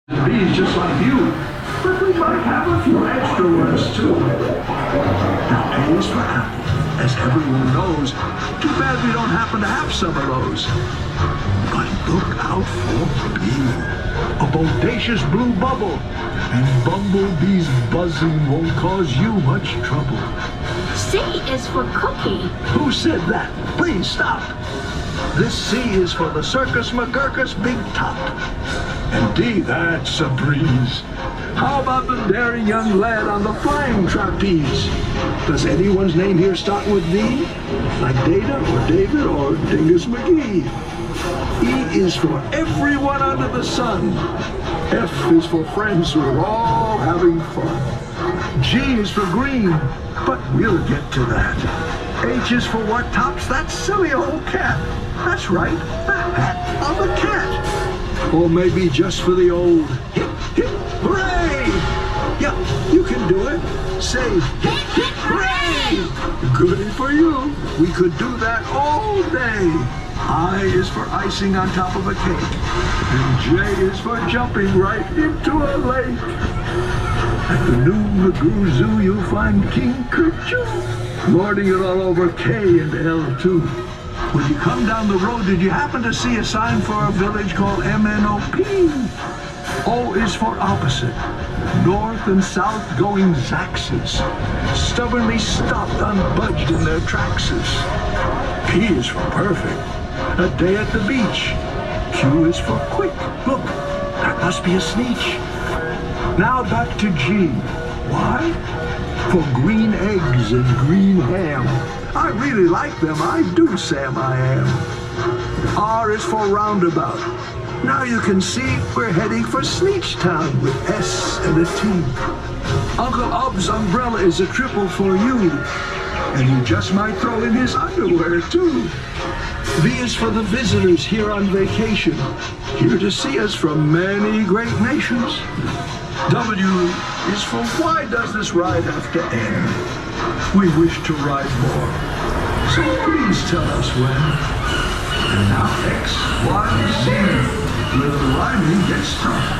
Bees just like you, but we might have a few extra ones too. Now A is for apple, as everyone knows. Too bad we don't happen to have some of those. But look out for B, a bodacious blue bubble, and bumblebees buzzing won't cause you much trouble. C is for cookie. Who said that? Please stop. This C is for the Circus McGurkus Big Top. And D, that's a breeze. How about the daring young lad on the flying trapeze? Does anyone's name here start with D? Like Data or David or Dingus McGee? E is for everyone under the sun. F is for friends who are all having fun. G is for green, but we'll get to that. H is for what tops that silly old cat. That's right, the hat of a cat. Or maybe just for the old hip, hip, hooray! Yeah, you can do it. Say hip, hip, hooray! Goody for you. We could do that all day. I is for icing on top of a cake. And J is for jumping right into a lake. At the new Magoo Zoo, you'll find King Kerchoo lording it all over K and L too. When you come down the road, did you happen to see a sign for a village called MNOP? O is for opposite. North and south going Zaxes, stubbornly stopped unbudged in their traxes. P is for perfect. A day at the beach. Q is for quick. Look, that must be a Sneetch. Now back to G. Why? For green eggs and green ham. I really like them, I do, Sam, I am. R is for roundabout. Now you can see we're heading for Sneetch Town with S and a T. Uncle Ub's umbrella is a triple for you. And he just might throw in his underwear, too. V is for the visitors here on vacation, here to see us from many great nations. W is for why does this ride have to end? We wish to ride more, so please tell us when. And now X, Y, Z, where the riding gets tough.